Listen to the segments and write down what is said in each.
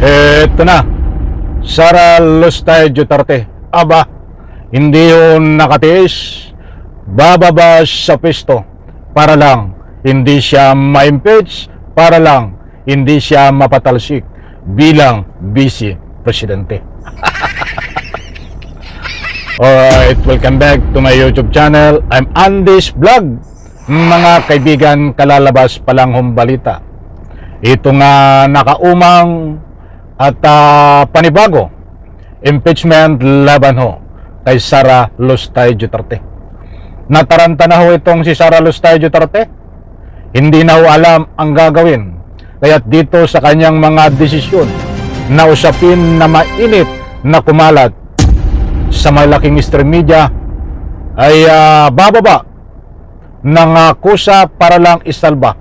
Eto na, Sara Lustay Duterte. Aba, hindi yun nakatiis, bababa sa pisto para lang hindi siya ma-impeach, para lang hindi siya mapatalsik bilang Vice Presidente. Alright, welcome back to my YouTube channel. I'm Andy's Vlog. Mga kaibigan, kalalabas palang humbalita. Ito nga nakaumang at panibago impeachment laban ho kay Sara Lustay Duterte. Nataranta na ho itong si Sara Lustay Duterte. Hindi na ho alam ang gagawin. Kaya't dito sa kanyang mga desisyon na usapin na mainit na kumalat sa malaking stream media ay bababa ng kusa para lang isalba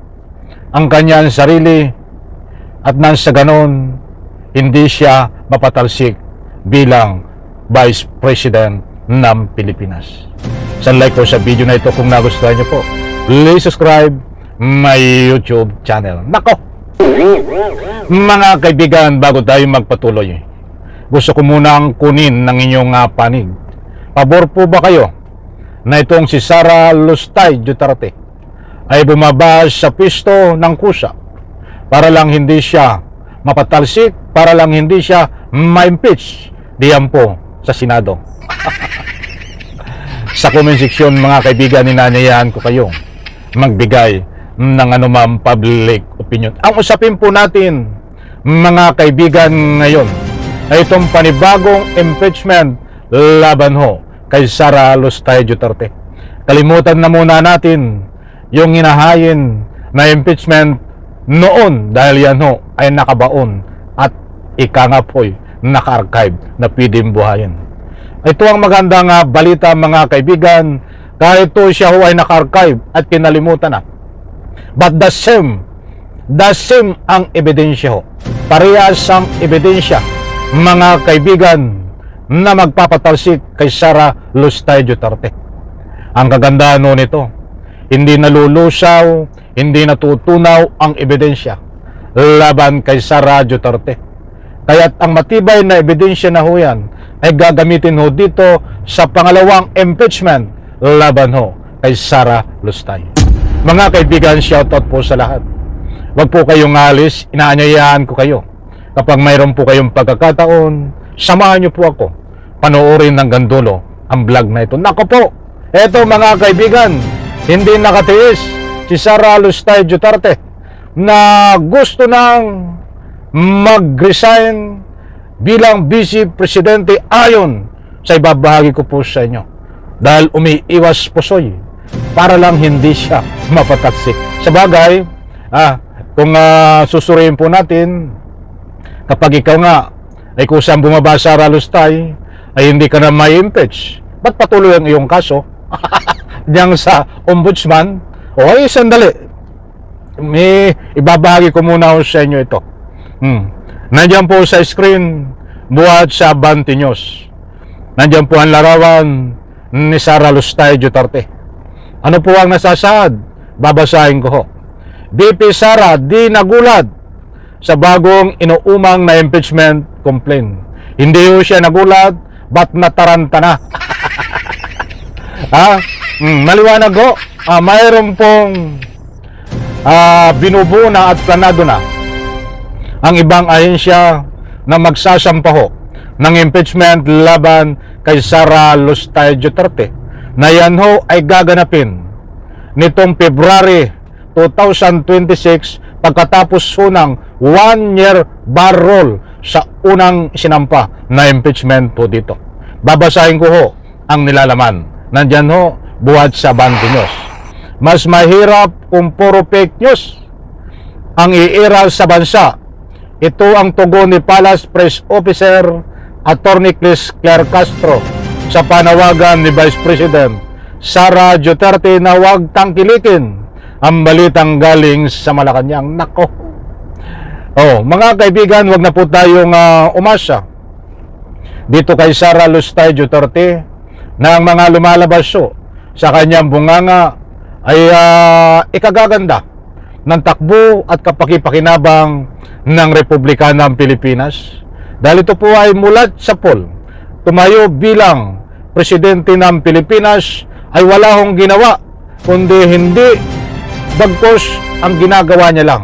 ang kanyang sarili at nang sa ganon hindi siya mapatalsik bilang Vice President ng Pilipinas. Sa like ko sa video na ito kung nagustuhan niyo po. Please subscribe my YouTube channel. Nako! Mga kaibigan, bago tayo magpatuloy, gusto ko munang kunin ng inyong panig. Pabor po ba kayo na itong si Sara Lustay Duterte ay bumaba sa pisto ng kusa para lang hindi siya mapatalsik, para lang hindi siya ma-impeach diyan po sa Senado? Sa comment section, mga kaibigan, ninanayaan ko kayo magbigay ng anumang public opinion. Ang usapin po natin, mga kaibigan, ngayon ay itong panibagong impeachment laban ho kay Sara Lustay Duterte. Kalimutan na muna natin yung hinahayin na impeachment noon dahil yan ho ay nakabaon at ika nga po'y naka-archive na pwedeng buhayin. Ito ang magandang balita, mga kaibigan, kahit ito siya ho ay naka-archive at kinalimutan na. But the same ang ebidensya ho. Parehas ang ebidensya, mga kaibigan, na magpapatalsik kay Sara Lustay Duterte. Ang kagandahan ho nito, hindi nalulusaw, hindi natutunaw ang ebidensya laban kay Sara Duterte. Kaya't ang matibay na ebidensya na ho yan ay gagamitin ho dito sa pangalawang impeachment laban ho kay Sara Lustay. Mga kaibigan, shoutout po sa lahat. Huwag po kayong alis, inaanyayahan ko kayo. Kapag mayroon po kayong pagkakataon, samahan niyo po ako. Panoorin ng gandulo ang vlog na ito. Nako po, eto mga kaibigan, hindi nakatiis si Sara Lustay Duterte na gusto nang mag-resign bilang Vice Presidente ayon sa ibabahagi ko po sa inyo. Dahil umiiwas pusoy para lang hindi siya mapatalsik. Sa bagay, kung susuriin po natin, kapag ikaw nga ay kusang bumaba Sara Lustay, ay hindi ka na may impeach, ba't patuloy ang iyong kaso diyan sa ombudsman? O ay sandali, may ibabahagi ko muna sa inyo ito. Nandiyan po sa screen, buhat sa Abante News, nandiyan po ang larawan ni Sara Lustay Duterte. Ano po ang nasasaad? Babasahin ko ho. BP Sara di nagulat sa bagong inuumang na impeachment complaint. Hindi ho siya nagulat, ba't nataranta na? Maliwanag ho. Mayroon pong binubuo na at planado na ang ibang ahensya na magsasampa ho ng impeachment laban kay Sara Lustay Duterte na yan ho ay gaganapin nitong February 2026 pagkatapos ho ng 1-year bar roll sa unang sinampa na impeachment po dito. Babasahin ko ho ang nilalaman. Nandyan ho, buhat sa Abante News. Mas mahirap kung puro fake news ang iiral sa bansa. Ito ang tugon ni Palace Press Officer Attorney Claire Castro sa panawagan ni Vice President Sara Duterte na huwag tangkilikin ang balitang galing sa Malacanang. Nako! Mga kaibigan, huwag na po tayong umasa dito kay Sara Lustay Duterte na ang mga lumalabas sa kanyang bunganga ay ikagaganda ng takbo at kapakipakinabang ng Republika ng Pilipinas. Dahil ito po ay mulat sa poll, tumayo bilang presidente ng Pilipinas ay wala hong ginawa, kundi hindi, bagkos ang ginagawa niya lang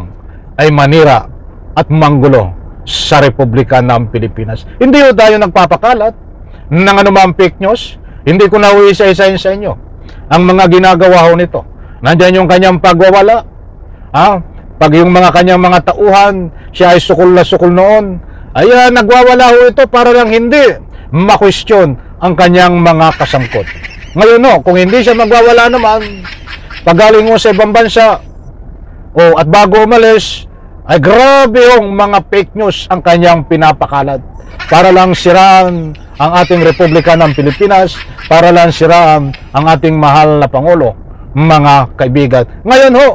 ay manira at manggulo sa Republika ng Pilipinas. Hindi ho tayo nagpapakalat ng anumang fake news. Hindi ko na isa-isahin sa inyo ang mga ginagawa ho nito. Nandiyan yung kanyang pagwawala. Pag yung mga kanyang mga tauhan, siya ay sukol na sukol noon, ay nagwawala ho ito para lang hindi ma-question ang kanyang mga kasangkot. Ngayon no, kung hindi siya magwawala naman, pagaling mo sa ibang bansa, at bago umalis, ay grabe yung mga fake news ang kanyang pinapakalat para lang siraan ang ating Republika ng Pilipinas, para lang siraan ang ating mahal na Pangulo, mga kaibigan. Ngayon ho,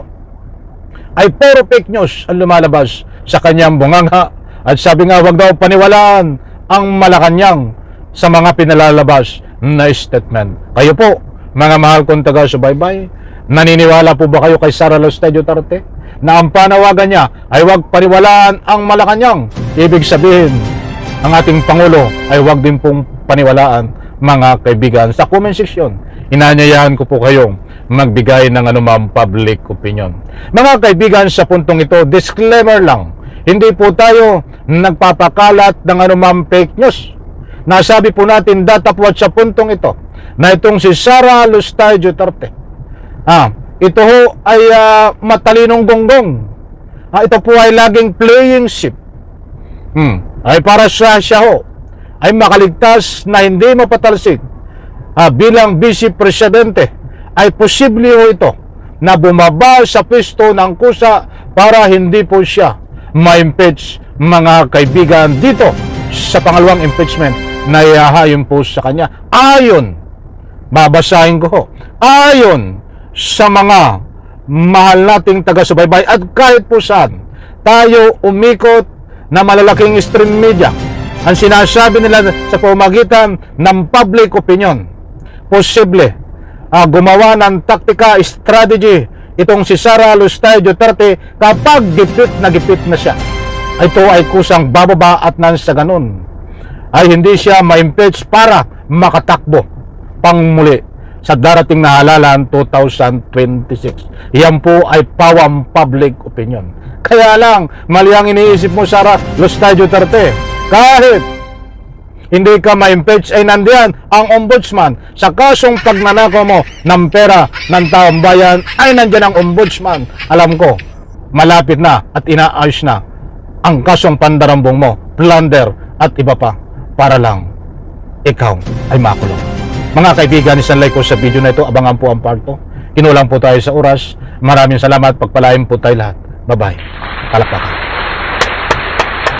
ay puro fake news ang lumalabas sa kanyang bunganga. At sabi nga, wag daw paniwalaan ang Malacanang sa mga pinalalabas na statement. Kayo po, mga mahal kong taga-subaybay, naniniwala po ba kayo kay Sara Lustay Duterte na ang panawagan niya ay wag paniwalaan ang Malacanang? Ibig sabihin, ang ating Pangulo ay wag din pong paniwalaan, mga kaibigan. Sa comment section, inanyayahan ko po kayong magbigay ng anumang public opinion. Mga kaibigan, sa puntong ito, disclaimer lang, hindi po tayo nagpapakalat ng anumang fake news. Nasabi po natin datapwat sa puntong ito na itong si Sara Lustay Duterte, ito ho ay matalinong gonggong. Ito po ay laging playing ship. Ay para siya ho ay makaligtas na hindi mapatalsik bilang vice presidente, ay posible ho ito na bumaba sa pwesto ng kusa para hindi po siya ma-impeach, mga kaibigan, dito sa pangalawang impeachment na ihahayon po sa kanya. Ayon, babasahin ko ho, ayon sa mga mahal nating taga-subaybay at kahit po saan tayo umikot na malalaking stream media, ang sinasabi nila sa pamamagitan ng public opinion, posible gumawa ng taktika, strategy itong si Sara Lustay Duterte kapag gipit na siya. Ito ay kusang bababa at nang sa ganun ay hindi siya ma-impeach para makatakbo pang muli sa darating na halalan 2026. Yan po ay pawang public opinion. Kaya lang, mali ang iniisip mo, Sara Lustay Duterte. Kahit hindi ka ma-impeach, ay nandiyan ang ombudsman. Sa kasong pagnanakaw mo ng pera ng taong bayan, ay nandiyan ang ombudsman. Alam ko, malapit na at inaayos na ang kasong pandarambong mo, plunder at iba pa, para lang ikaw ay makulong. Mga kaibigan, isang like ko sa video na ito. Abangan po ang part 2. Kinulang po tayo sa oras. Maraming salamat. Pagpalain po tayo lahat. Bye-bye. Palakpakan.